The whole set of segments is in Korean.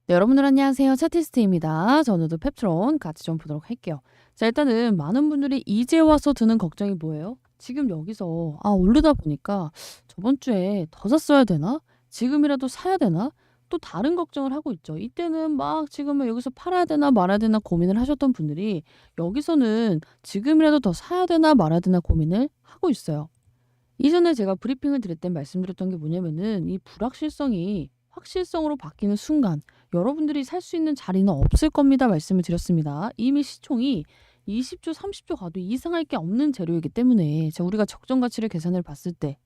네, 여러분들 안녕하세요. 차티스트입니다. 저 오늘도 펩트론 같이 좀 보도록 할게요. 자, 일단은 많은 분들이 이제 와서 드는 걱정이 뭐예요? 지금 여기서 오르다 보니까 저번 주에 더 샀어야 되나? 지금이라도 사야 되나? 또 다른 걱정을 하고 있죠. 이때는 막 지금은 여기서 팔아야 되나 말아야 되나 고민을 하셨던 분들이 여기서는 지금이라도 더 사야 되나 말아야 되나 고민을 하고 있어요. 이전에 제가 브리핑을 드릴 때 말씀드렸던 게 뭐냐면은 이 불확실성이 확실성으로 바뀌는 순간 여러분들이 살 수 있는 자리는 없을 겁니다 말씀을 드렸습니다. 이미 시총이 20조 30조 가도 이상할 게 없는 재료이기 때문에 우리가 적정 가치를 계산을 봤을 때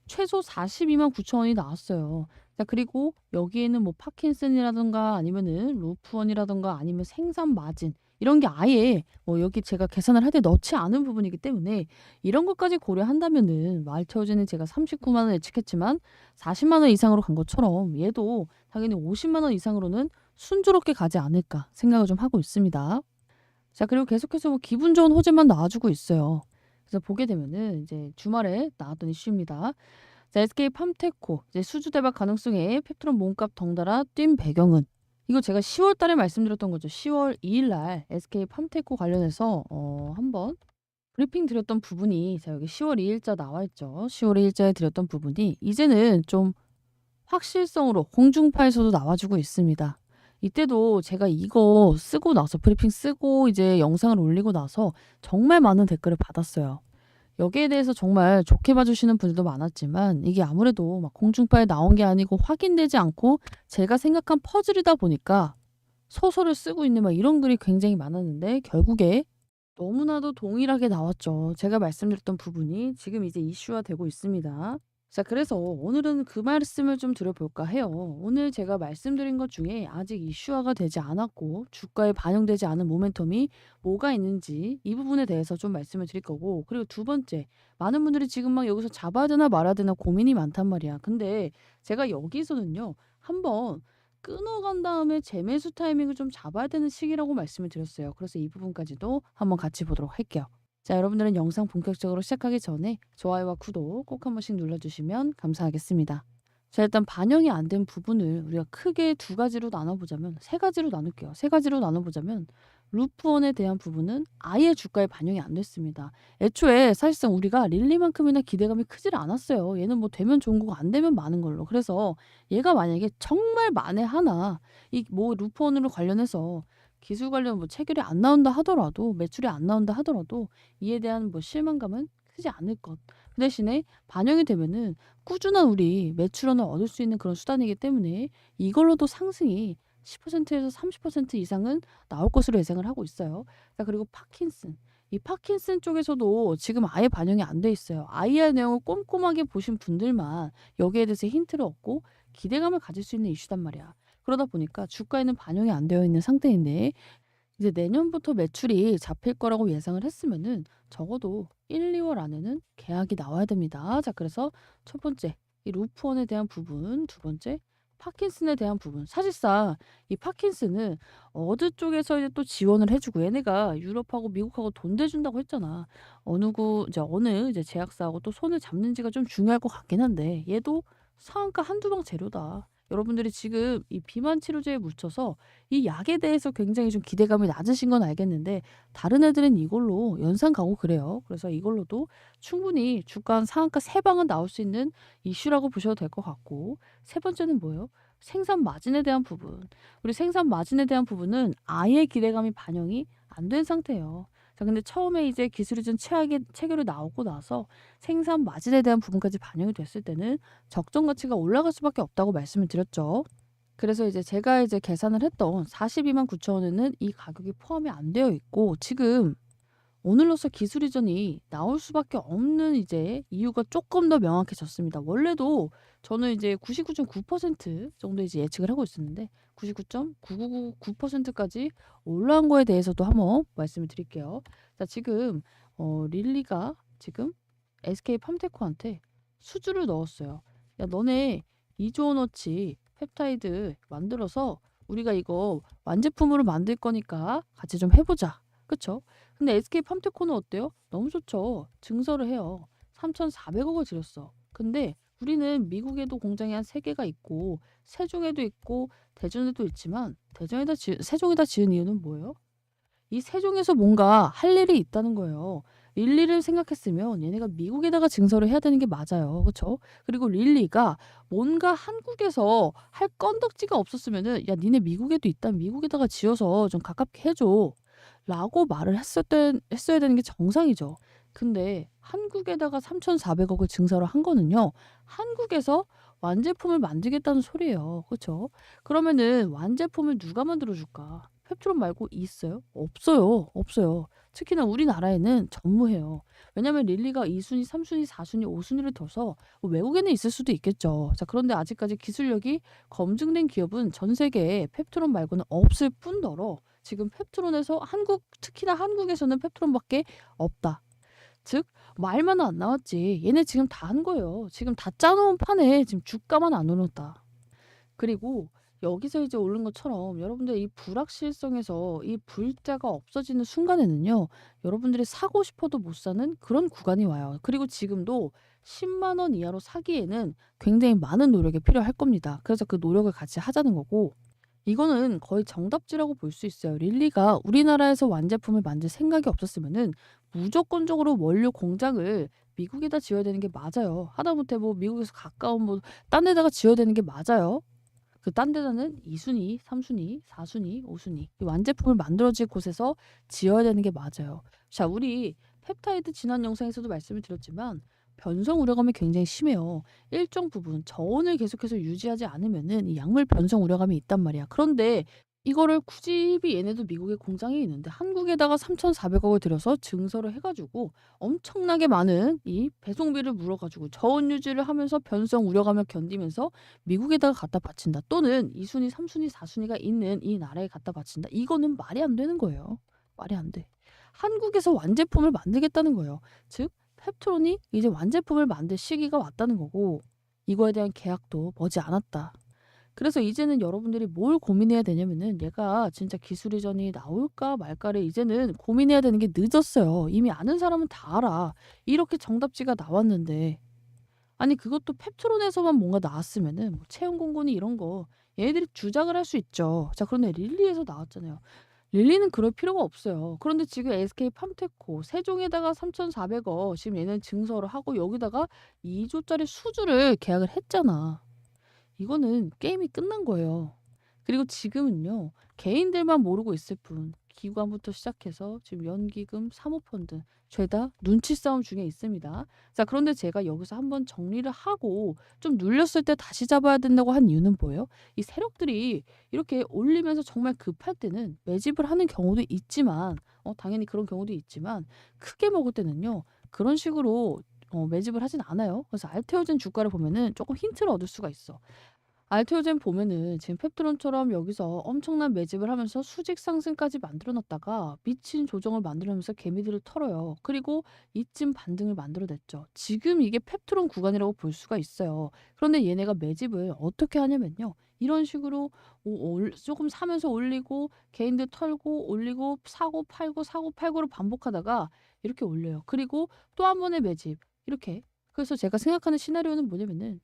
최소 42만 9천 원이 나왔어요. 자, 그리고 여기에는 뭐 파킨슨이라든가 아니면은 로프원이라든가 아니면 생산 마진 이런 게 아예 뭐 여기 제가 계산을 할 때 넣지 않은 부분이기 때문에 이런 것까지 고려한다면은 말테오제는 제가 39만 원 예측했지만 40만 원 이상으로 간 것처럼 얘도 당연히 50만 원 이상으로는 순조롭게 가지 않을까 생각을 좀 하고 있습니다. 자, 그리고 계속해서 뭐 기분 좋은 호재만 나와주고 있어요. 그래서 보게 되면은 이제 주말에 나왔던 이슈입니다. 자, SK팜테코 이제 수주 대박 가능성에 펩트론 몸값 덩달아 뛴 배경은 이거 제가 10월 달에 말씀드렸던 거죠. 10월 2일 날 SK팜테코 관련해서 한번 브리핑 드렸던 부분이 자 여기 10월 2일자 나와 있죠. 10월 2일자에 드렸던 부분이 이제는 좀 확실성으로 공중파에서도 나와주고 있습니다. 이때도 제가 이거 쓰고 나서 브리핑 쓰고 이제 영상을 올리고 나서 정말 많은 댓글을 받았어요. 여기에 대해서 정말 좋게 봐주시는 분들도 많았지만 이게 아무래도 막 공중파에 나온 게 아니고 확인되지 않고 제가 생각한 퍼즐이다 보니까 소설을 쓰고 있는 막 이런 글이 굉장히 많았는데 결국에 너무나도 동일하게 나왔죠. 제가 말씀드렸던 부분이 지금 이제 이슈화되고 있습니다. 자, 그래서 오늘은 그 말씀을 좀 드려볼까 해요. 오늘 제가 말씀드린 것 중에 아직 이슈화가 되지 않았고 주가에 반영되지 않은 모멘텀이 뭐가 있는지 이 부분에 대해서 좀 말씀을 드릴 거고, 그리고 두 번째, 많은 분들이 지금 막 여기서 잡아야 되나 말아야 되나 고민이 많단 말이야. 근데 제가 여기서는요, 한번 끊어간 다음에 재매수 타이밍을 좀 잡아야 되는 시기라고 말씀을 드렸어요. 그래서 이 부분까지도 한번 같이 보도록 할게요. 자, 여러분들은 영상 본격적으로 시작하기 전에 좋아요와 구독 꼭 한 번씩 눌러주시면 감사하겠습니다. 자, 일단 반영이 안 된 부분을 우리가 크게 두 가지로 나눠보자면, 세 가지로 나눌게요. 세 가지로 나눠보자면 루프원에 대한 부분은 아예 주가에 반영이 안 됐습니다. 애초에 사실상 우리가 릴리만큼이나 기대감이 크질 않았어요. 얘는 뭐 되면 좋은 거고 안 되면 많은 걸로. 그래서 얘가 만약에 정말 만에 하나 이 뭐 루프원으로 관련해서 기술 관련 뭐 체결이 안 나온다 하더라도, 매출이 안 나온다 하더라도 이에 대한 뭐 실망감은 크지 않을 것. 그 대신에 반영이 되면은 꾸준한 우리 매출원을 얻을 수 있는 그런 수단이기 때문에 이걸로도 상승이 10%에서 30% 이상은 나올 것으로 예상을 하고 있어요. 자, 그리고 파킨슨. 이 파킨슨 쪽에서도 지금 아예 반영이 안 돼 있어요. IR 내용을 꼼꼼하게 보신 분들만 여기에 대해서 힌트를 얻고 기대감을 가질 수 있는 이슈단 말이야. 그러다 보니까 주가에는 반영이 안 되어 있는 상태인데 이제 내년부터 매출이 잡힐 거라고 예상을 했으면은 적어도 1, 2월 안에는 계약이 나와야 됩니다. 자, 그래서 첫 번째 이 루프원에 대한 부분, 두 번째 파킨슨에 대한 부분. 사실상 이 파킨슨은 어느 쪽에서 이제 또 지원을 해주고, 얘네가 유럽하고 미국하고 돈 대준다고 했잖아. 어느 이제 제약사하고 또 손을 잡는지가 좀 중요할 것 같긴 한데 얘도 상한가 한두 방 재료다. 여러분들이 지금 이 비만 치료제에 묻혀서 이 약에 대해서 굉장히 좀 기대감이 낮으신 건 알겠는데 다른 애들은 이걸로 연상 가고 그래요. 그래서 이걸로도 충분히 주가 한 상한가 세 방은 나올 수 있는 이슈라고 보셔도 될 것 같고, 세 번째는 뭐예요? 생산 마진에 대한 부분. 우리 생산 마진에 대한 부분은 아예 기대감이 반영이 안 된 상태예요. 자, 근데 처음에 이제 기술이전 체결이 나오고 나서 생산 마진에 대한 부분까지 반영이 됐을 때는 적정 가치가 올라갈 수밖에 없다고 말씀을 드렸죠. 그래서 이제 제가 이제 계산을 했던 42만 9천 원에는 이 가격이 포함이 안 되어 있고, 지금 오늘로서 기술 이전이 나올 수밖에 없는 이제 이유가 조금 더 명확해졌습니다. 원래도 저는 이제 99.9% 정도 이제 예측을 하고 있었는데 99.9999%까지 올라온 거에 대해서도 한번 말씀을 드릴게요. 자, 지금 릴리가 지금 SK팜테코한테 수주를 넣었어요. 야, 너네 2조 원어치 펩타이드 만들어서 우리가 이거 완제품으로 만들 거니까 같이 좀 해보자. 그쵸? 근데 SK팜테코는 어때요? 너무 좋죠. 증설을 해요. 3,400억을 들였어. 근데 우리는 미국에도 공장이 한 3개가 있고 세종에도 있고 대전에도 있지만 세종에다 지은 이유는 뭐예요? 이 세종에서 뭔가 할 일이 있다는 거예요. 릴리를 생각했으면 얘네가 미국에다가 증설을 해야 되는 게 맞아요. 그쵸? 그리고 릴리가 뭔가 한국에서 할 건덕지가 없었으면은 야 니네 미국에도 있다. 미국에다가 지어서 좀 가깝게 해줘. 라고 말을 했어야 되는 게 정상이죠. 근데 한국에다가 3,400억을 증설을 한 거는요. 한국에서 완제품을 만들겠다는 소리예요. 그쵸? 그러면은 완제품을 누가 만들어 줄까? 펩트론 말고 있어요? 없어요. 없어요. 특히나 우리나라에는 전무해요. 왜냐면 릴리가 2순위, 3순위, 4순위, 5순위를 둬서 외국에는 있을 수도 있겠죠. 자, 그런데 아직까지 기술력이 검증된 기업은 전 세계에 펩트론 말고는 없을 뿐더러 지금 펩트론에서 특히나 한국에서는 펩트론밖에 없다. 즉 말만 안 나왔지. 얘네 지금 다 한 거예요. 지금 다 짜놓은 판에 지금 주가만 안 오르다. 그리고 여기서 이제 오른 것처럼 여러분들 이 불확실성에서 이 불자가 없어지는 순간에는요. 여러분들이 사고 싶어도 못 사는 그런 구간이 와요. 그리고 지금도 10만 원 이하로 사기에는 굉장히 많은 노력이 필요할 겁니다. 그래서 그 노력을 같이 하자는 거고 이거는 거의 정답지라고 볼 수 있어요. 릴리가 우리나라에서 완제품을 만들 생각이 없었으면은 무조건적으로 원료 공장을 미국에다 지어야 되는 게 맞아요. 하다못해 뭐 미국에서 가까운 뭐 딴 데다가 지어야 되는 게 맞아요. 그 딴 데다는 2순위, 3순위, 4순위, 5순위 이 완제품을 만들어질 곳에서 지어야 되는 게 맞아요. 자, 우리 펩타이드 지난 영상에서도 말씀을 드렸지만 변성 우려감이 굉장히 심해요. 일정 부분 저온을 계속해서 유지하지 않으면은 이 약물 변성 우려감이 있단 말이야. 그런데 이거를 굳이 얘네도 미국에 공장이 있는데 한국에다가 3,400억을 들여서 증설을 해가지고 엄청나게 많은 이 배송비를 물어가지고 저온 유지를 하면서 변성 우려감을 견디면서 미국에다가 갖다 바친다. 또는 2순위, 3순위, 4순위가 있는 이 나라에 갖다 바친다. 이거는 말이 안 되는 거예요. 말이 안 돼. 한국에서 완제품을 만들겠다는 거예요. 즉 펩트론이 이제 완제품을 만들 시기가 왔다는 거고 이거에 대한 계약도 머지않았다. 그래서 이제는 여러분들이 뭘 고민해야 되냐면은 얘가 진짜 기술 이전이 나올까 말까를 이제는 고민해야 되는 게 늦었어요. 이미 아는 사람은 다 알아. 이렇게 정답지가 나왔는데 아니 그것도 펩트론에서만 뭔가 나왔으면은 뭐 채용 공고니 이런 거 얘네들이 주장을 할 수 있죠. 자, 그런데 릴리에서 나왔잖아요. 릴리는 그럴 필요가 없어요. 그런데 지금 SK팜테코 세종에다가 3,400억 지금 얘는 증설을 하고 여기다가 2조짜리 수주를 계약을 했잖아. 이거는 게임이 끝난 거예요. 그리고 지금은요. 개인들만 모르고 있을 뿐 기관부터 시작해서 지금 연기금, 사모펀드 죄다 눈치 싸움 중에 있습니다. 자, 그런데 제가 여기서 한번 정리를 하고 좀 눌렸을 때 다시 잡아야 된다고 한 이유는 뭐예요? 이 세력들이 이렇게 올리면서 정말 급할 때는 매집을 하는 경우도 있지만 당연히 그런 경우도 있지만 크게 먹을 때는요. 그런 식으로 매집을 하진 않아요. 그래서 알테오젠 주가를 보면은 조금 힌트를 얻을 수가 있어. 알테오젠 보면은 지금 펩트론처럼 여기서 엄청난 매집을 하면서 수직 상승까지 만들어 놨다가 미친 조정을 만들면서 개미들을 털어요. 그리고 이쯤 반등을 만들어냈죠. 지금 이게 펩트론 구간이라고 볼 수가 있어요. 그런데 얘네가 매집을 어떻게 하냐면요. 이런 식으로 조금 사면서 올리고 개인들 털고 올리고 사고 팔고를 반복하다가 이렇게 올려요. 그리고 또 한 번의 매집 이렇게. 그래서 제가 생각하는 시나리오는 뭐냐면은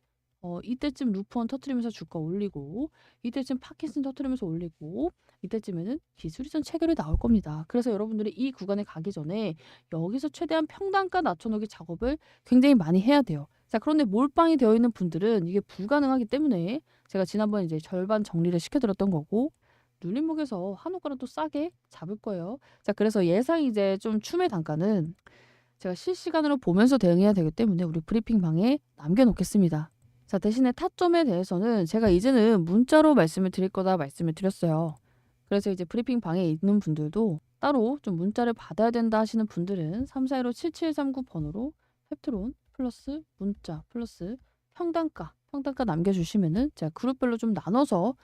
이때쯤 루프원 터트리면서 주가 올리고 이때쯤 파킨슨 터트리면서 올리고 이때쯤에는 기술이전 체결이 나올 겁니다. 그래서 여러분들이 이 구간에 가기 전에 여기서 최대한 평단가 낮춰놓기 작업을 굉장히 많이 해야 돼요. 자, 그런데 몰빵이 되어 있는 분들은 이게 불가능하기 때문에 제가 지난번에 이제 절반 정리를 시켜드렸던 거고 눌림목에서 한우가라도 싸게 잡을 거예요. 자, 그래서 예상 이제 좀 춤의 단가는 제가 실시간으로 보면서 대응해야 되기 때문에 우리 브리핑방에 남겨놓겠습니다. 자, 대신에 타점에 대해서는 제가 이제는 문자로 말씀을 드릴 거다 말씀을 드렸어요. 그래서 이제 브리핑 방에 있는 분들도 따로 좀 문자를 받아야 된다 하시는 분들은 3415-7739 번호로 펩트론 플러스 문자 플러스 평단가 남겨주시면은 제가 그룹별로 좀 나눠서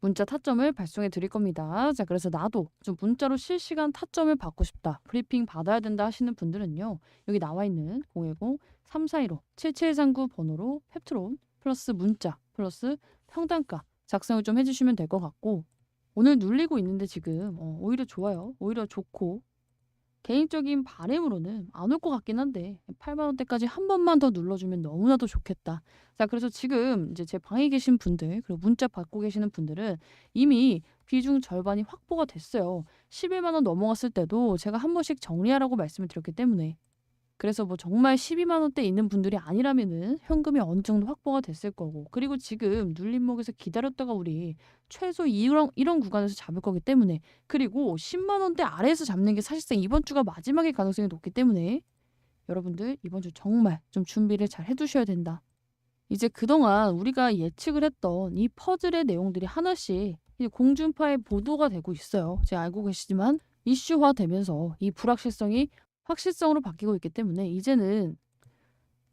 문자 타점을 발송해 드릴 겁니다. 자, 그래서 나도 좀 문자로 실시간 타점을 받고 싶다. 브리핑 받아야 된다 하시는 분들은요. 여기 나와 있는 010-3415-7739 번호로 펩트론 플러스 문자 플러스 평단가 작성을 좀 해주시면 될 것 같고 오늘 눌리고 있는데 지금 오히려 좋아요. 오히려 좋고 개인적인 바람으로는 안 올 것 같긴 한데 8만 원대까지 한 번만 더 눌러주면 너무나도 좋겠다. 자, 그래서 지금 이제 제 방에 계신 분들 그리고 문자 받고 계시는 분들은 이미 비중 절반이 확보가 됐어요. 11만 원 넘어갔을 때도 제가 한 번씩 정리하라고 말씀을 드렸기 때문에. 그래서 뭐 정말 12만 원대 있는 분들이 아니라면은 현금이 어느 정도 확보가 됐을 거고, 그리고 지금 눌림목에서 기다렸다가 우리 최소 이런 구간에서 잡을 거기 때문에, 그리고 10만 원대 아래에서 잡는 게 사실상 이번 주가 마지막일 가능성이 높기 때문에 여러분들 이번 주 정말 좀 준비를 잘 해두셔야 된다. 이제 그동안 우리가 예측을 했던 이 퍼즐의 내용들이 하나씩 이제 공중파에 보도가 되고 있어요. 제가 알고 계시지만 이슈화되면서 이 불확실성이 확실성으로 바뀌고 있기 때문에 이제는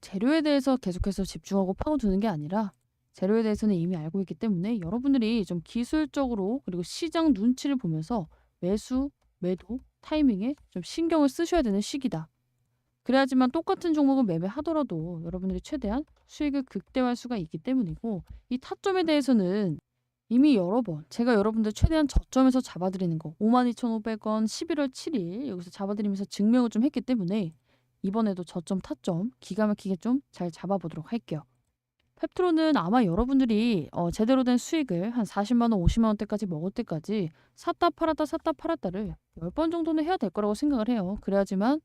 재료에 대해서 계속해서 집중하고 파고드는 게 아니라, 재료에 대해서는 이미 알고 있기 때문에 여러분들이 좀 기술적으로 그리고 시장 눈치를 보면서 매수, 매도, 타이밍에 좀 신경을 쓰셔야 되는 시기다. 그래야지만 똑같은 종목을 매매하더라도 여러분들이 최대한 수익을 극대화할 수가 있기 때문이고, 이 타점에 대해서는 이미 여러 번 제가 여러분들 최대한 저점에서 잡아드리는 거 52,500원 11월 7일 여기서 잡아드리면서 증명을 좀 했기 때문에 이번에도 저점 타점 기가 막히게 좀 잘 잡아보도록 할게요. 펩트로는 아마 여러분들이 제대로 된 수익을 한 40만 원, 50만 원대까지 먹을 때까지 샀다 팔았다 샀다 팔았다를 10번 정도는 해야 될 거라고 생각을 해요. 그래야지만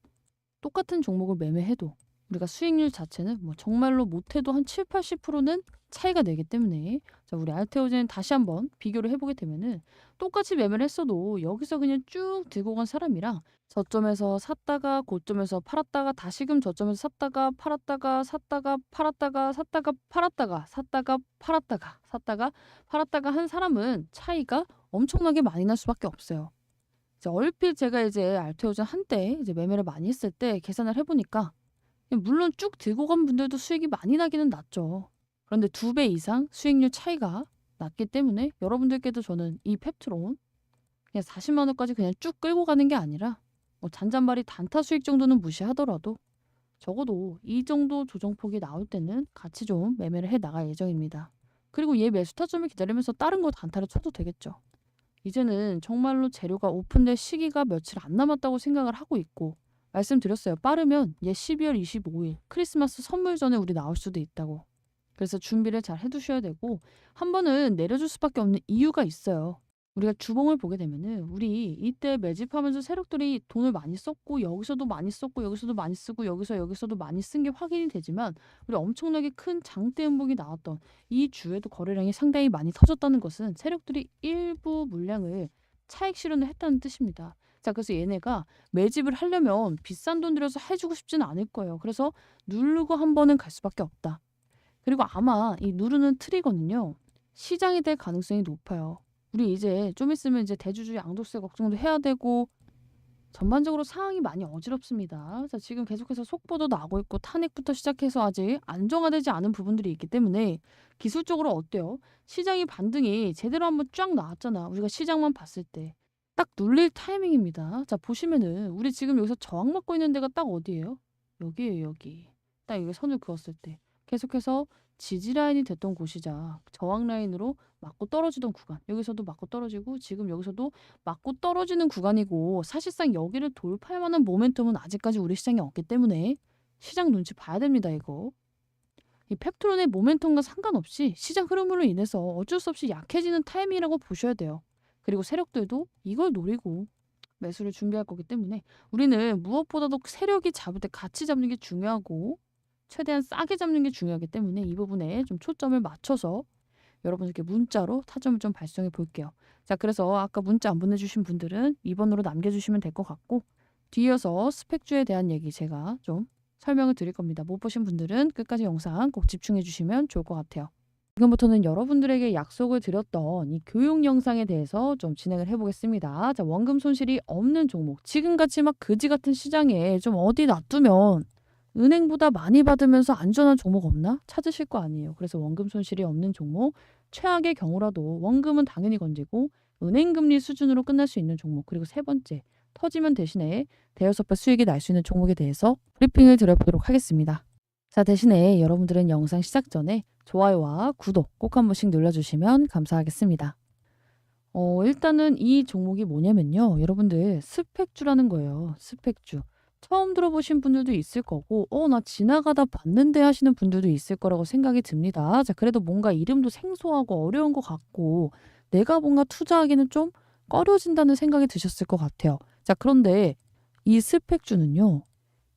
똑같은 종목을 매매해도 우리가 수익률 자체는 뭐 정말로 못해도 한 7, 80%는 차이가 되기 때문에, 자, 우리 알테오젠 다시 한번 비교를 해보게 되면은 똑같이 매매를 했어도 여기서 그냥 쭉 들고 간 사람이랑 저점에서 샀다가 고점에서 팔았다가 다시금 저점에서 샀다가 팔았다가 샀다가 팔았다가 샀다가 팔았다가 샀다가 팔았다가 샀다가 팔았다가 한 사람은 차이가 엄청나게 많이 날 수밖에 없어요. 이제 얼핏 제가 이제 알테오젠 한때 이제 매매를 많이 했을 때 계산을 해보니까 물론 쭉 들고 간 분들도 수익이 많이 나기는 났죠. 그런데 2배 이상 수익률 차이가 났기 때문에 여러분들께도 저는 이 펩트론 그냥 40만 원까지 그냥 쭉 끌고 가는 게 아니라 뭐 잔잔바리 단타 수익 정도는 무시하더라도 적어도 이 정도 조정폭이 나올 때는 같이 좀 매매를 해 나갈 예정입니다. 그리고 얘 매수 타점을 기다리면서 다른 거 단타를 쳐도 되겠죠. 이제는 정말로 재료가 오픈될 시기가 며칠 안 남았다고 생각을 하고 있고, 말씀드렸어요. 빠르면 얘 12월 25일 크리스마스 선물 전에 우리 나올 수도 있다고. 그래서 준비를 잘 해두셔야 되고, 한 번은 내려줄 수밖에 없는 이유가 있어요. 우리가 주봉을 보게 되면은 우리 이때 매집하면서 세력들이 돈을 많이 썼고, 여기서도 많이 썼고 여기서도 많이 쓰고 여기서도 많이 쓴 게 확인이 되지만, 우리 엄청나게 큰 장대 음봉이 나왔던 이 주에도 거래량이 상당히 많이 터졌다는 것은 세력들이 일부 물량을 차익 실현을 했다는 뜻입니다. 자, 그래서 얘네가 매집을 하려면 비싼 돈 들여서 해주고 싶지는 않을 거예요. 그래서 누르고 한 번은 갈 수밖에 없다. 그리고 아마 이 누르는 트리거는요, 시장이 될 가능성이 높아요. 우리 이제 좀 있으면 이제 대주주 양도세 걱정도 해야 되고 전반적으로 상황이 많이 어지럽습니다. 자, 지금 계속해서 속보도 나고 있고 탄핵부터 시작해서 아직 안정화되지 않은 부분들이 있기 때문에 기술적으로 어때요? 시장이 반등이 제대로 한번 쫙 나왔잖아. 우리가 시장만 봤을 때. 딱 눌릴 타이밍입니다. 자, 보시면은 우리 지금 여기서 저항 맞고 있는 데가 딱 어디예요? 여기예요, 여기. 딱 여기 선을 그었을 때. 계속해서 지지 라인이 됐던 곳이자 저항 라인으로 맞고 떨어지던 구간. 여기서도 맞고 떨어지고 지금 여기서도 맞고 떨어지는 구간이고, 사실상 여기를 돌파할 만한 모멘텀은 아직까지 우리 시장에 없기 때문에 시장 눈치 봐야 됩니다, 이거. 이 펩트론의 모멘텀과 상관없이 시장 흐름으로 인해서 어쩔 수 없이 약해지는 타이밍이라고 보셔야 돼요. 그리고 세력들도 이걸 노리고 매수를 준비할 거기 때문에 우리는 무엇보다도 세력이 잡을 때 같이 잡는 게 중요하고 최대한 싸게 잡는 게 중요하기 때문에 이 부분에 좀 초점을 맞춰서 여러분들께 문자로 타점을 좀 발송해 볼게요. 자, 그래서 아까 문자 안 보내주신 분들은 2번으로 남겨주시면 될 것 같고, 뒤이어서 스펙주에 대한 얘기 제가 좀 설명을 드릴 겁니다. 못 보신 분들은 끝까지 영상 꼭 집중해 주시면 좋을 것 같아요. 지금부터는 여러분들에게 약속을 드렸던 이 교육 영상에 대해서 좀 진행을 해보겠습니다. 자, 원금 손실이 없는 종목. 지금같이 막 그지 같은 시장에 좀 어디 놔두면 은행보다 많이 받으면서 안전한 종목 없나? 찾으실 거 아니에요. 그래서 원금 손실이 없는 종목, 최악의 경우라도 원금은 당연히 건지고 은행금리 수준으로 끝날 수 있는 종목, 그리고 세 번째, 터지면 대신에 대여섯 배 수익이 날 수 있는 종목에 대해서 브리핑을 드려보도록 하겠습니다. 자, 대신에 여러분들은 영상 시작 전에 좋아요와 구독 꼭 한 번씩 눌러주시면 감사하겠습니다. 일단은 이 종목이 뭐냐면요. 여러분들 스펙주라는 거예요. 스펙주. 처음 들어보신 분들도 있을 거고 나 지나가다 봤는데 하시는 분들도 있을 거라고 생각이 듭니다. 자 그래도 뭔가 이름도 생소하고 어려운 것 같고 내가 뭔가 투자하기는 좀 꺼려진다는 생각이 드셨을 것 같아요. 자 그런데 이 스펙주는요.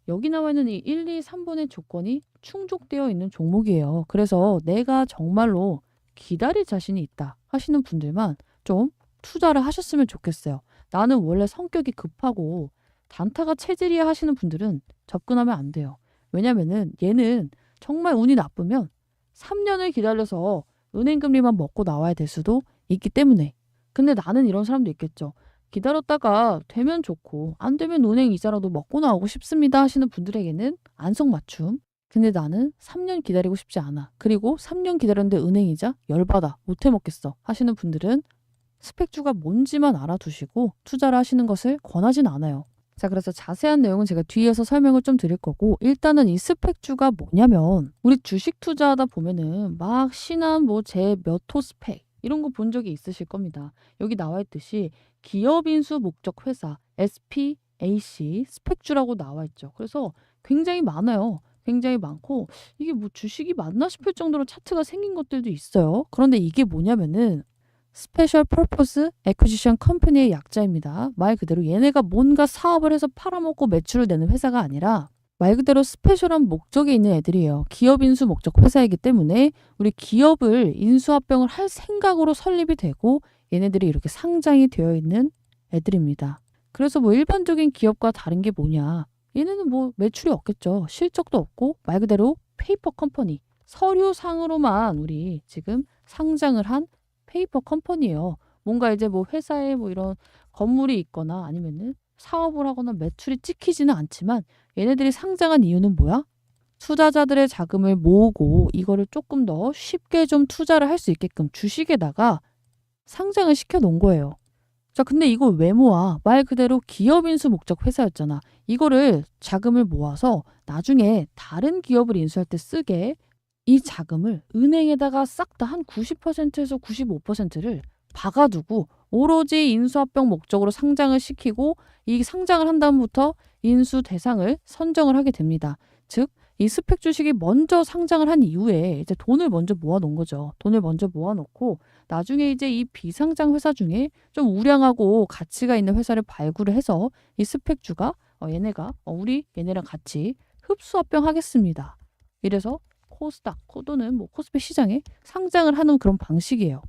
여기 나와 있는 이 1, 2, 3번의 조건이 충족되어 있는 종목이에요. 그래서 내가 정말로 기다릴 자신이 있다 하시는 분들만 좀 투자를 하셨으면 좋겠어요. 나는 원래 성격이 급하고 단타가 체질이야 하시는 분들은 접근하면 안 돼요. 왜냐면은 얘는 정말 운이 나쁘면 3년을 기다려서 은행 금리만 먹고 나와야 될 수도 있기 때문에. 근데 나는 이런 사람도 있겠죠. 기다렸다가 되면 좋고 안 되면 은행 이자라도 먹고 나오고 싶습니다 하시는 분들에게는 안성맞춤. 근데 나는 3년 기다리고 싶지 않아. 그리고 3년 기다렸는데 은행 이자 열받아. 못 해먹겠어 하시는 분들은 스펙주가 뭔지만 알아두시고 투자를 하시는 것을 권하진 않아요. 자, 그래서 자세한 내용은 제가 뒤에서 설명을 좀 드릴 거고 일단은 이 스펙주가 뭐냐면 우리 주식 투자하다 보면은 막 신한 제 몇 호 스펙 이런 거 본 적이 있으실 겁니다. 여기 나와 있듯이 기업 인수 목적 회사 SPAC 스펙주라고 나와 있죠. 그래서 굉장히 많아요. 굉장히 많고 이게 주식이 맞나 싶을 정도로 차트가 생긴 것들도 있어요. 그런데 이게 뭐냐면은 스페셜 퍼포스 애퀴지션 컴퍼니의 약자입니다. 말 그대로 얘네가 뭔가 사업을 해서 팔아먹고 매출을 내는 회사가 아니라 말 그대로 스페셜한 목적이 있는 애들이에요. 기업 인수 목적 회사이기 때문에 우리 기업을 인수합병을 할 생각으로 설립이 되고 얘네들이 이렇게 상장이 되어 있는 애들입니다. 그래서 일반적인 기업과 다른 게 뭐냐. 얘네는 매출이 없겠죠. 실적도 없고 말 그대로 페이퍼 컴퍼니. 서류상으로만 우리 지금 상장을 한 페이퍼 컴퍼니예요. 뭔가 이제 회사에 이런 건물이 있거나 아니면은 사업을 하거나 매출이 찍히지는 않지만 얘네들이 상장한 이유는 뭐야? 투자자들의 자금을 모으고 이거를 조금 더 쉽게 좀 투자를 할 수 있게끔 주식에다가 상장을 시켜 놓은 거예요. 자, 근데 이걸 왜 모아? 말 그대로 기업 인수 목적 회사였잖아. 이거를 자금을 모아서 나중에 다른 기업을 인수할 때 쓰게 이 자금을 은행에다가 싹 다 한 90%에서 95%를 박아두고 오로지 인수합병 목적으로 상장을 시키고 이 상장을 한 다음부터 인수 대상을 선정을 하게 됩니다. 즉, 이 스펙 주식이 먼저 상장을 한 이후에 이제 돈을 먼저 모아놓은 거죠. 돈을 먼저 모아놓고 나중에 이제 이 비상장 회사 중에 좀 우량하고 가치가 있는 회사를 발굴을 해서 이 스펙주가 얘네가 우리 얘네랑 같이 흡수합병하겠습니다. 이래서 코스닥 또는 코스피 시장에 상장을 하는 그런 방식이에요.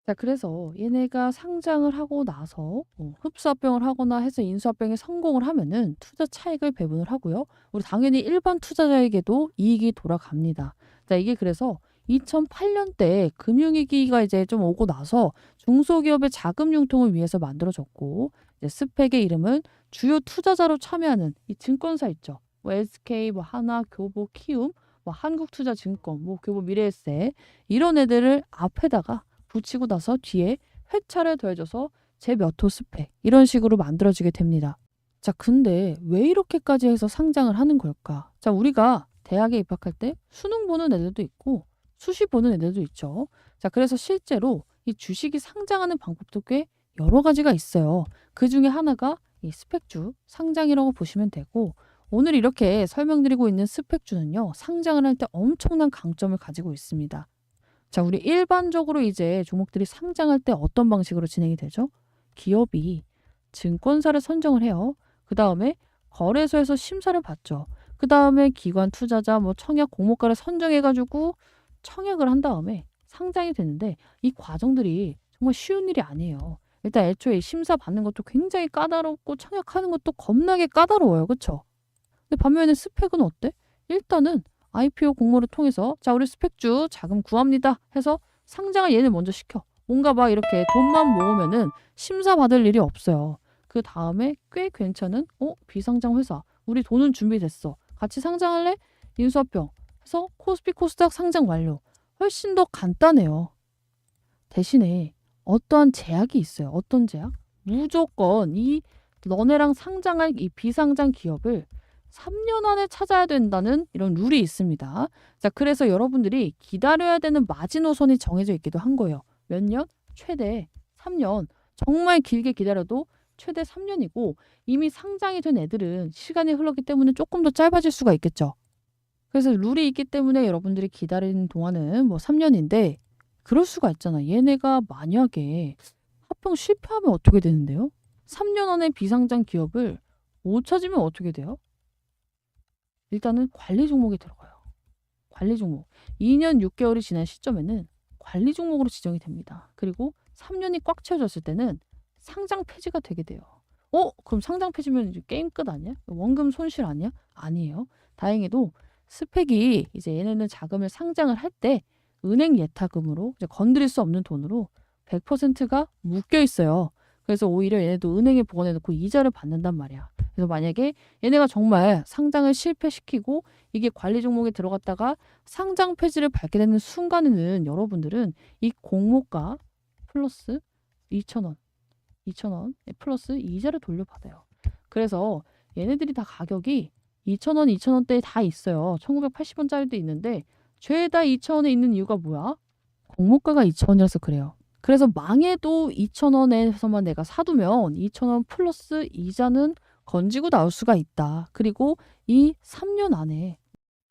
자, 그래서 얘네가 상장을 하고 나서 흡수합병을 하거나 해서 인수합병에 성공을 하면은 투자 차익을 배분을 하고요. 우리 당연히 일반 투자자에게도 이익이 돌아갑니다. 자, 이게 그래서 2008년대 금융위기가 이제 좀 오고 나서 중소기업의 자금 융통을 위해서 만들어졌고 이제 스펙의 이름은 주요 투자자로 참여하는 이 증권사 있죠. SK, 하나, 교보, 키움, 한국투자증권, 교보 미래에셋 이런 애들을 앞에다가 붙이고 나서 뒤에 회차를 더해줘서 제 몇 호 스펙 이런 식으로 만들어지게 됩니다. 자, 근데 왜 이렇게까지 해서 상장을 하는 걸까? 자, 우리가 대학에 입학할 때 수능 보는 애들도 있고 수시 보는 애들도 있죠. 자, 그래서 실제로 이 주식이 상장하는 방법도 꽤 여러 가지가 있어요. 그 중에 하나가 이 스펙주 상장이라고 보시면 되고 오늘 이렇게 설명드리고 있는 스펙주는요. 상장을 할 때 엄청난 강점을 가지고 있습니다. 자, 우리 일반적으로 이제 종목들이 상장할 때 어떤 방식으로 진행이 되죠? 기업이 증권사를 선정을 해요. 그 다음에 거래소에서 심사를 받죠. 그 다음에 기관 투자자, 청약 공모가를 선정해가지고 청약을 한 다음에 상장이 되는데 이 과정들이 정말 쉬운 일이 아니에요. 일단 애초에 심사 받는 것도 굉장히 까다롭고 청약하는 것도 겁나게 까다로워요. 그렇죠? 근데 반면에 스펙은 어때? 일단은 IPO 공모를 통해서 자, 우리 스펙주 자금 구합니다 해서 상장을 얘는 먼저 시켜. 뭔가 이렇게 돈만 모으면은 심사 받을 일이 없어요. 그 다음에 꽤 괜찮은 비상장 회사. 우리 돈은 준비됐어. 같이 상장할래? 인수합병 해서 코스피 코스닥 상장 완료. 훨씬 더 간단해요. 대신에 어떠한 제약이 있어요. 어떤 제약? 무조건 이 너네랑 상장할 이 비상장 기업을 3년 안에 찾아야 된다는 이런 룰이 있습니다. 자, 그래서 여러분들이 기다려야 되는 마지노선이 정해져 있기도 한 거예요. 몇 년? 최대 3년. 정말 길게 기다려도 최대 3 년이고 이미 상장이 된 애들은 시간이 흘렀기 때문에 조금 더 짧아질 수가 있겠죠. 그래서 룰이 있기 때문에 여러분들이 기다리는 동안은 뭐 3 년인데 그럴 수가 있잖아. 얘네가 만약에 합병 실패하면 어떻게 되는데요? 3년 안에 비상장 기업을 못 찾으면 어떻게 돼요? 일단은 관리 종목에 들어가요. 관리 종목. 2년 6 개월이 지난 시점에는 관리 종목으로 지정이 됩니다. 그리고 3 년이 꽉 채워졌을 때는 상장 폐지가 되게 돼요. 그럼 상장 폐지면 이제 게임 끝 아니야? 원금 손실 아니야? 아니에요. 다행히도 스펙이 이제 얘네는 자금을 상장을 할 때 은행 예탁금으로 이제 건드릴 수 없는 돈으로 100%가 묶여 있어요. 그래서 오히려 얘네도 은행에 보관해 놓고 이자를 받는단 말이야. 그래서 만약에 얘네가 정말 상장을 실패시키고 이게 관리 종목에 들어갔다가 상장 폐지를 밟게 되는 순간에는 여러분들은 이 공모가 플러스 2,000원, 2,000원 플러스 이자를 돌려받아요. 그래서 얘네들이 다 가격이 2,000원, 2,000원대에 다 있어요. 1,980원짜리도 있는데 죄다 2,000원에 있는 이유가 뭐야? 공모가가 2,000원이라서 그래요. 그래서 망해도 2,000원에서만 내가 사두면 2,000원 플러스 이자는 건지고 나올 수가 있다. 그리고 이 3년 안에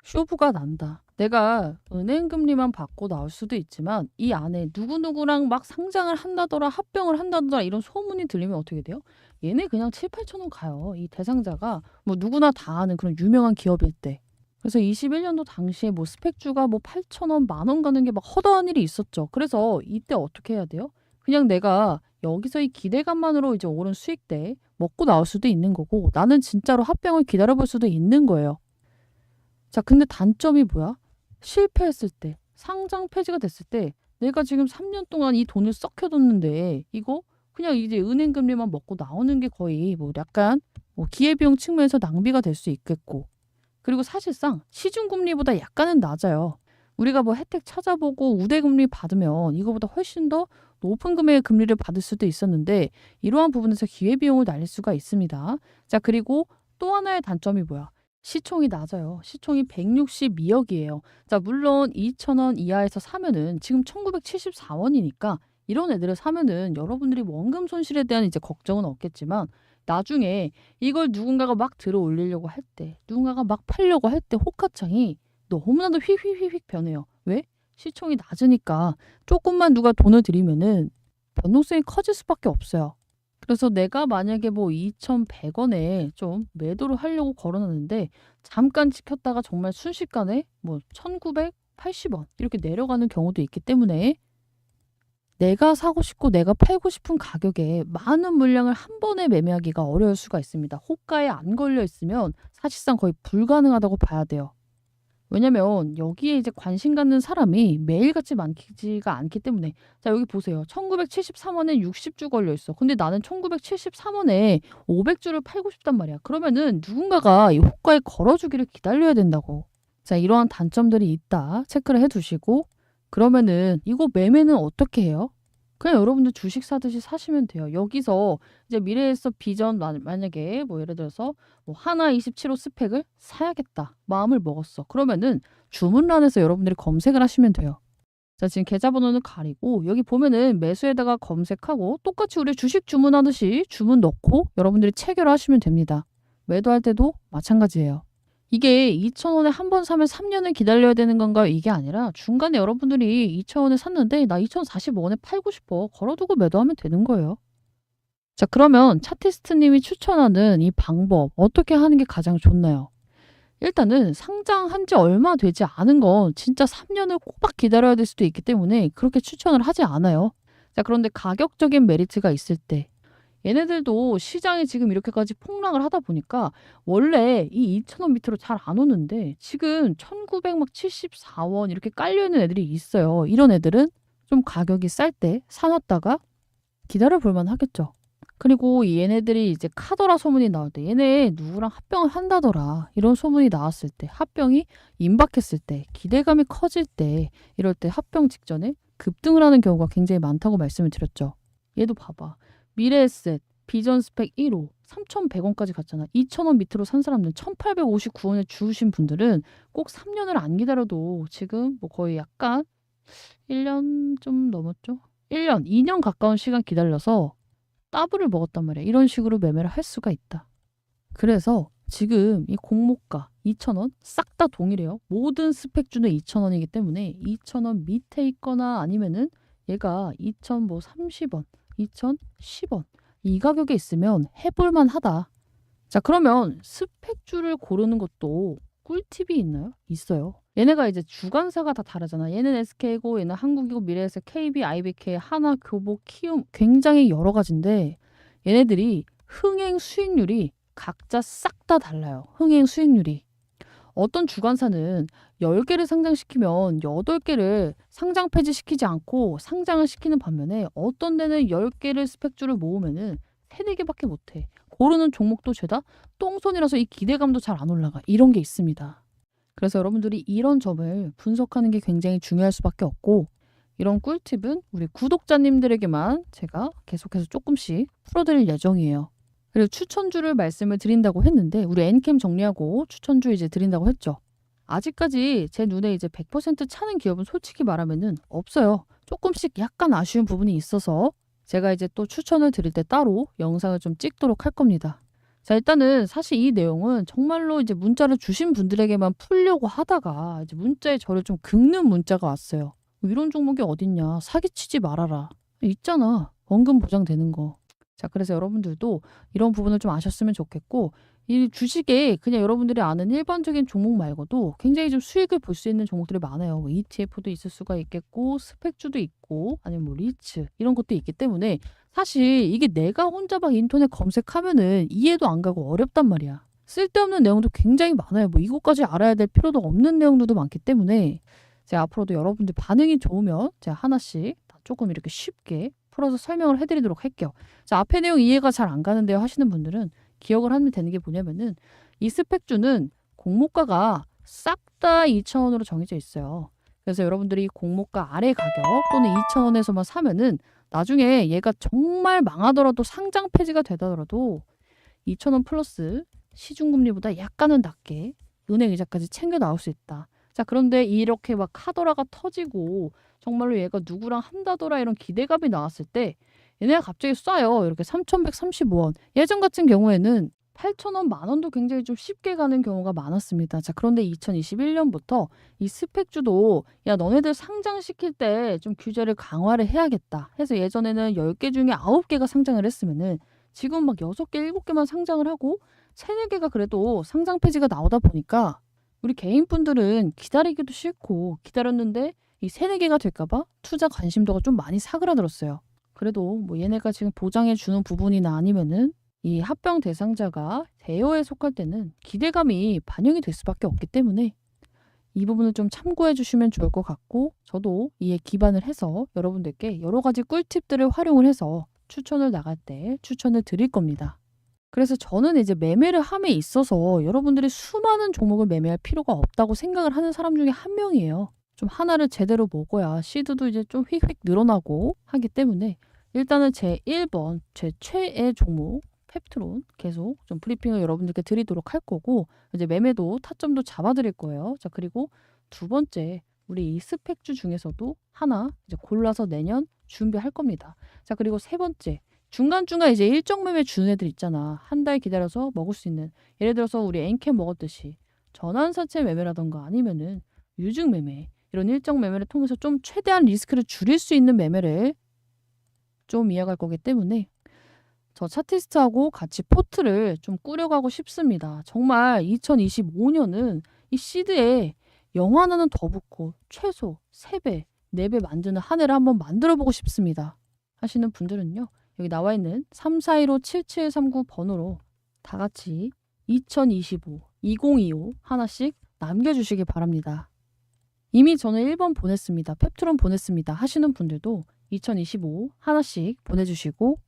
쇼부가 난다. 내가 은행 금리만 받고 나올 수도 있지만 이 안에 누구누구랑 막 상장을 한다더라, 합병을 한다더라 이런 소문이 들리면 어떻게 돼요? 얘네 그냥 7, 8천 원 가요. 이 대상자가 뭐 누구나 다 아는 그런 유명한 기업일 때. 그래서 21년도 당시에 뭐 스펙주가 뭐 8,000원, 10,000원 가는 게 막 허다한 일이 있었죠. 그래서 이때 어떻게 해야 돼요? 그냥 내가 여기서의 기대감만으로 이제 오른 수익 때 먹고 나올 수도 있는 거고 나는 진짜로 합병을 기다려볼 수도 있는 거예요. 자, 근데 단점이 뭐야? 실패했을 때, 상장 폐지가 됐을 때 내가 지금 3년 동안 이 돈을 썩혀뒀는데 이거 그냥 이제 은행 금리만 먹고 나오는 게 거의 뭐 약간 뭐 기회비용 측면에서 낭비가 될 수 있겠고 그리고 사실상 시중금리보다 약간은 낮아요. 우리가 뭐 혜택 찾아보고 우대금리 받으면 이거보다 훨씬 더 높은 금액의 금리를 받을 수도 있었는데 이러한 부분에서 기회비용을 날릴 수가 있습니다. 자, 그리고 또 하나의 단점이 뭐야? 시총이 낮아요. 시총이 162억이에요. 자, 물론 2,000원 이하에서 사면은 지금 1,974원이니까 이런 애들을 사면은 여러분들이 원금 손실에 대한 이제 걱정은 없겠지만 나중에 이걸 누군가가 막 들어 올리려고 할 때, 누군가가 막 팔려고 할 때 호가창이 너무나도 휙휙휙휙 변해요. 왜? 시총이 낮으니까 조금만 누가 돈을 들이면은 변동성이 커질 수밖에 없어요. 그래서 내가 만약에 뭐 2,100원에 좀 매도를 하려고 걸어놨는데 잠깐 지켰다가 정말 순식간에 뭐 1,980원 이렇게 내려가는 경우도 있기 때문에 내가 사고 싶고 내가 팔고 싶은 가격에 많은 물량을 한 번에 매매하기가 어려울 수가 있습니다. 호가에 안 걸려 있으면 사실상 거의 불가능하다고 봐야 돼요. 왜냐면 여기에 이제 관심 갖는 사람이 매일같이 많지가 않기 때문에 자 여기 보세요. 1973원에 60주 걸려 있어. 근데 나는 1973원에 500주를 팔고 싶단 말이야. 그러면은 누군가가 이 호가에 걸어주기를 기다려야 된다고. 자 이러한 단점들이 있다. 체크를 해두시고 그러면은 이거 매매는 어떻게 해요? 그냥 여러분들 주식 사듯이 사시면 돼요. 여기서 이제 미래에서 비전 만약에 뭐 예를 들어서 뭐 하나 27호 스펙을 사야겠다. 마음을 먹었어. 그러면은 주문란에서 여러분들이 검색을 하시면 돼요. 자, 지금 계좌번호는 가리고 여기 보면은 매수에다가 검색하고 똑같이 우리 주식 주문하듯이 주문 넣고 여러분들이 체결을 하시면 됩니다. 매도할 때도 마찬가지예요. 이게 2,000원에 한 번 사면 3년을 기다려야 되는 건가요? 이게 아니라 중간에 여러분들이 2,000원에 샀는데 나 2,045원에 팔고 싶어. 걸어두고 매도하면 되는 거예요. 자, 그러면 차티스트님이 추천하는 이 방법 어떻게 하는 게 가장 좋나요? 일단은 상장한 지 얼마 되지 않은 건 진짜 3년을 꼬박 기다려야 될 수도 있기 때문에 그렇게 추천을 하지 않아요. 자, 그런데 가격적인 메리트가 있을 때 얘네들도 시장이 지금 이렇게까지 폭락을 하다 보니까 원래 이 2,000원 밑으로 잘 안 오는데 지금 1,974원 이렇게 깔려있는 애들이 있어요. 이런 애들은 좀 가격이 쌀 때 사놨다가 기다려 볼만 하겠죠. 그리고 얘네들이 이제 카더라 소문이 나올 때 얘네 누구랑 합병을 한다더라 이런 소문이 나왔을 때 합병이 임박했을 때 기대감이 커질 때 이럴 때 합병 직전에 급등을 하는 경우가 굉장히 많다고 말씀을 드렸죠. 얘도 봐봐. 미래에셋 비전 스펙 1호 3,100원까지 갔잖아. 2,000원 밑으로 산 사람들 1,859원에 주우신 분들은 꼭 3년을 안 기다려도 지금 뭐 거의 약간 1년 좀 넘었죠? 1년, 2년 가까운 시간 기다려서 더블을 먹었단 말이야. 이런 식으로 매매를 할 수가 있다. 그래서 지금 이 공모가 2,000원 싹 다 동일해요. 모든 스펙주는 2,000원이기 때문에 2,000원 밑에 있거나 아니면은 얘가 2,030원, 2,010원 이 가격에 있으면 해볼만 하다. 자, 그러면 스펙주를 고르는 것도 꿀팁이 있나요? 있어요. 얘네가 이제 주관사가 다 다르잖아. 얘는 SK고 얘는 한국이고 미래에셋, KB, IBK, 하나, 교보, 키움 굉장히 여러 가지인데 얘네들이 흥행 수익률이 각자 싹 다 달라요. 흥행 수익률이. 어떤 주관사는 10개를 상장시키면 8개를 상장 폐지시키지 않고 상장을 시키는 반면에 어떤 데는 10개를 스펙주를 모으면은 3, 4개밖에 못해. 고르는 종목도 죄다 똥손이라서 이 기대감도 잘 안 올라가. 이런 게 있습니다. 그래서 여러분들이 이런 점을 분석하는 게 굉장히 중요할 수밖에 없고 이런 꿀팁은 우리 구독자님들에게만 제가 계속해서 조금씩 풀어드릴 예정이에요. 그리고 추천주를 말씀을 드린다고 했는데 우리 엔캠 정리하고 추천주 이제 드린다고 했죠. 아직까지 제 눈에 이제 100% 차는 기업은 솔직히 말하면은 없어요. 조금씩 약간 아쉬운 부분이 있어서 제가 이제 또 추천을 드릴 때 따로 영상을 좀 찍도록 할 겁니다. 자, 일단은 사실 이 내용은 정말로 이제 문자를 주신 분들에게만 풀려고 하다가 이제 문자에 저를 좀 긁는 문자가 왔어요. 이런 종목이 어딨냐. 사기치지 말아라. 있잖아. 원금 보장되는 거. 자, 그래서 여러분들도 이런 부분을 좀 아셨으면 좋겠고 이 주식에 그냥 여러분들이 아는 일반적인 종목 말고도 굉장히 좀 수익을 볼 수 있는 종목들이 많아요. 뭐 ETF도 있을 수가 있겠고 스펙주도 있고 아니면 뭐 리츠 이런 것도 있기 때문에 사실 이게 내가 혼자 막 인터넷 검색하면은 이해도 안 가고 어렵단 말이야. 쓸데없는 내용도 굉장히 많아요. 뭐 이것까지 알아야 될 필요도 없는 내용들도 많기 때문에 제가 앞으로도 여러분들 반응이 좋으면 제가 하나씩 조금 이렇게 쉽게 풀어서 설명을 해드리도록 할게요. 자, 앞에 내용 이해가 잘 안 가는데요 하시는 분들은 기억을 하면 되는 게 뭐냐면은 이 스펙주는 공모가가 싹 다 2,000원으로 정해져 있어요. 그래서 여러분들이 공모가 아래 가격 또는 2,000원에서만 사면은 나중에 얘가 정말 망하더라도 상장 폐지가 되더라도 2,000원 플러스 시중금리보다 약간은 낮게 은행 이자까지 챙겨 나올 수 있다. 자, 그런데 이렇게 막 카더라가 터지고 정말로 얘가 누구랑 한다더라 이런 기대감이 나왔을 때 얘네가 갑자기 쏴요. 이렇게 3,135원. 예전 같은 경우에는 8,000원, 만원도 굉장히 좀 쉽게 가는 경우가 많았습니다. 자, 그런데 2021년부터 이 스펙주도 야, 너네들 상장시킬 때 좀 규제를 강화를 해야겠다. 해서 예전에는 10개 중에 9개가 상장을 했으면은 지금 막 6개, 7개만 상장을 하고 3, 4개가 그래도 상장 폐지가 나오다 보니까 우리 개인분들은 기다리기도 싫고 기다렸는데 이 3, 4개가 될까봐 투자 관심도가 좀 많이 사그라들었어요. 그래도 뭐 얘네가 지금 보장해 주는 부분이나 아니면은 이 합병 대상자가 대여에 속할 때는 기대감이 반영이 될 수밖에 없기 때문에 이 부분을 좀 참고해 주시면 좋을 것 같고 저도 이에 기반을 해서 여러분들께 여러 가지 꿀팁들을 활용을 해서 추천을 나갈 때 추천을 드릴 겁니다. 그래서 저는 이제 매매를 함에 있어서 여러분들이 수많은 종목을 매매할 필요가 없다고 생각을 하는 사람 중에 한 명이에요. 좀 하나를 제대로 먹어야 시드도 이제 좀 휙휙 늘어나고 하기 때문에 일단은 제 1번, 제 최애 종목 펩트론 계속 좀 브리핑을 여러분들께 드리도록 할 거고 이제 매매도 타점도 잡아드릴 거예요. 자, 그리고 두 번째 우리 이 스펙주 중에서도 하나 이제 골라서 내년 준비할 겁니다. 자, 그리고 세 번째 중간중간 이제 일정 매매 주는 애들 있잖아. 한 달 기다려서 먹을 수 있는 예를 들어서 우리 엔캠 먹었듯이 전환사채 매매라던가 아니면은 유증 매매 이런 일정 매매를 통해서 좀 최대한 리스크를 줄일 수 있는 매매를 좀 이어갈 거기 때문에 저 차티스트하고 같이 포트를 좀 꾸려가고 싶습니다. 정말 2025년은 이 시드에 영화 하나는 더 붙고 최소 3배, 4배 만드는 한 해를 한번 만들어 보고 싶습니다. 하시는 분들은요. 여기 나와 있는 3415-7739 번호로 다 같이 2025, 2025 하나씩 남겨주시기 바랍니다. 이미 저는 1번 보냈습니다. 펩트론 보냈습니다. 하시는 분들도 2025 하나씩 보내주시고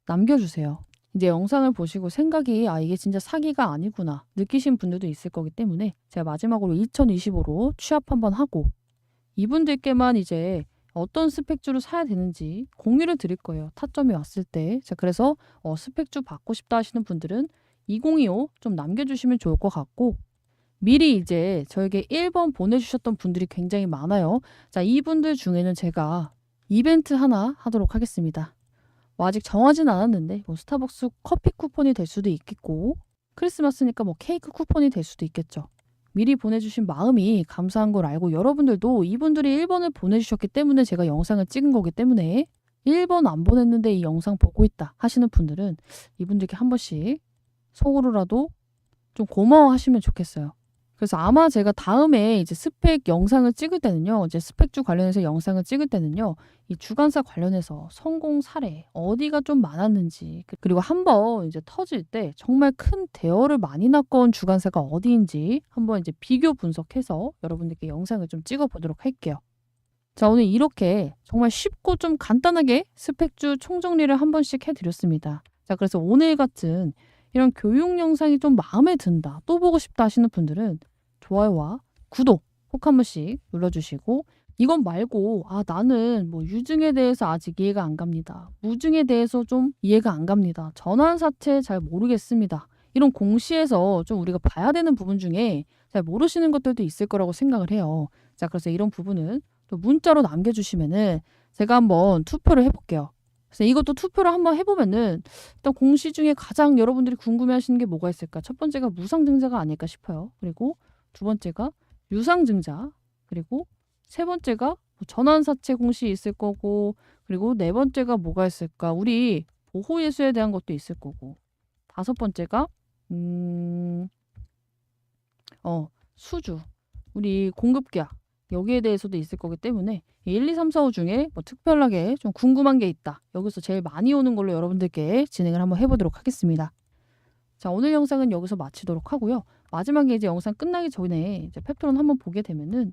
남겨주세요. 이제 영상을 보시고 생각이 이게 진짜 사기가 아니구나 느끼신 분들도 있을 거기 때문에 제가 마지막으로 2025로 취합 한번 하고 이분들께만 이제 어떤 스펙주를 사야 되는지 공유를 드릴 거예요. 타점이 왔을 때. 자, 그래서 스펙주 받고 싶다 하시는 분들은 2025 좀 남겨주시면 좋을 것 같고 미리 이제 저에게 1번 보내주셨던 분들이 굉장히 많아요. 자, 이분들 중에는 제가 이벤트 하나 하도록 하겠습니다. 뭐 아직 정하진 않았는데 뭐 스타벅스 커피 쿠폰이 될 수도 있겠고 크리스마스니까 뭐 케이크 쿠폰이 될 수도 있겠죠. 미리 보내주신 마음이 감사한 걸 알고 여러분들도 이분들이 1번을 보내주셨기 때문에 제가 영상을 찍은 거기 때문에 1번 안 보냈는데 이 영상 보고 있다 하시는 분들은 이분들께 한 번씩 속으로라도 좀 고마워하시면 좋겠어요. 그래서 아마 제가 다음에 이제 스펙 영상을 찍을 때는요. 이제 스펙주 관련해서 영상을 찍을 때는요. 이 주관사 관련해서 성공 사례 어디가 좀 많았는지 그리고 한번 이제 터질 때 정말 큰 대여를 많이 낚아온 주관사가 어디인지 한번 이제 비교 분석해서 여러분들께 영상을 좀 찍어 보도록 할게요. 자, 오늘 이렇게 정말 쉽고 좀 간단하게 스펙주 총정리를 한 번씩 해드렸습니다. 자, 그래서 오늘 같은 이런 교육 영상이 좀 마음에 든다, 또 보고 싶다 하시는 분들은 좋아요와 구독 꼭 한 번씩 눌러주시고 이건 말고 나는 뭐 유증에 대해서 아직 이해가 안 갑니다. 무증에 대해서 좀 이해가 안 갑니다. 전환사채 잘 모르겠습니다. 이런 공시에서 좀 우리가 봐야 되는 부분 중에 잘 모르시는 것들도 있을 거라고 생각을 해요. 자, 그래서 이런 부분은 또 문자로 남겨주시면은 제가 한번 투표를 해볼게요. 그래서 이것도 투표를 한번 해보면은 일단 공시 중에 가장 여러분들이 궁금해하시는 게 뭐가 있을까? 첫 번째가 무상증자가 아닐까 싶어요. 그리고 두 번째가 유상증자, 그리고 세 번째가 뭐 전환사채 공시 있을 거고, 그리고 네 번째가 뭐가 있을까? 우리 보호예수에 대한 것도 있을 거고, 다섯 번째가 수주, 우리 공급계약 여기에 대해서도 있을 거기 때문에 1, 2, 3, 4, 5 중에 뭐 특별하게 좀 궁금한 게 있다. 여기서 제일 많이 오는 걸로 여러분들께 진행을 한번 해보도록 하겠습니다. 자, 오늘 영상은 여기서 마치도록 하고요. 마지막에 이제 영상 끝나기 전에 이제 펩트론 한번 보게 되면은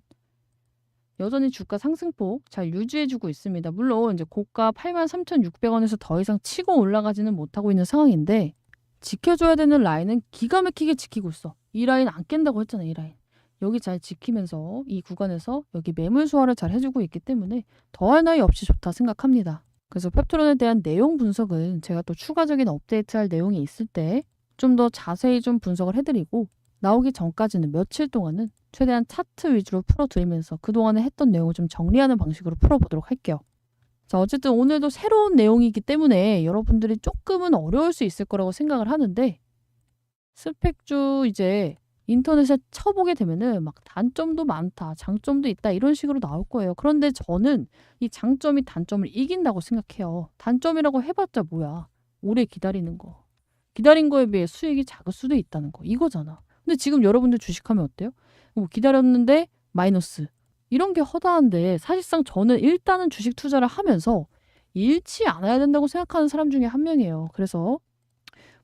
여전히 주가 상승폭 잘 유지해주고 있습니다. 물론 이제 고가 83,600원에서 더 이상 치고 올라가지는 못하고 있는 상황인데 지켜줘야 되는 라인은 기가 막히게 지키고 있어. 이 라인 안 깬다고 했잖아, 이 라인. 여기 잘 지키면서 이 구간에서 여기 매물 소화를 잘 해주고 있기 때문에 더할 나위 없이 좋다 생각합니다. 그래서 펩트론에 대한 내용 분석은 제가 또 추가적인 업데이트할 내용이 있을 때 좀 더 자세히 좀 분석을 해드리고 나오기 전까지는 며칠 동안은 최대한 차트 위주로 풀어드리면서 그동안에 했던 내용을 좀 정리하는 방식으로 풀어보도록 할게요. 자, 어쨌든 오늘도 새로운 내용이기 때문에 여러분들이 조금은 어려울 수 있을 거라고 생각을 하는데 스펙주 이제 인터넷에 쳐보게 되면은 막 단점도 많다, 장점도 있다 이런 식으로 나올 거예요. 그런데 저는 이 장점이 단점을 이긴다고 생각해요. 단점이라고 해봤자 뭐야. 오래 기다리는 거. 기다린 거에 비해 수익이 작을 수도 있다는 거. 이거잖아. 근데 지금 여러분들 주식하면 어때요? 뭐 기다렸는데 마이너스. 이런 게 허다한데 사실상 저는 일단은 주식 투자를 하면서 잃지 않아야 된다고 생각하는 사람 중에 한 명이에요. 그래서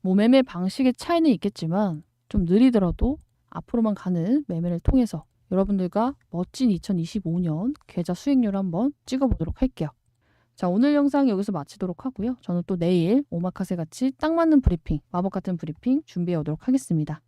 뭐 매매 방식의 차이는 있겠지만 좀 느리더라도 앞으로만 가는 매매를 통해서 여러분들과 멋진 2025년 계좌 수익률 한번 찍어보도록 할게요. 자, 오늘 영상 여기서 마치도록 하고요. 저는 또 내일 오마카세 같이 딱 맞는 브리핑, 마법 같은 브리핑 준비해 오도록 하겠습니다.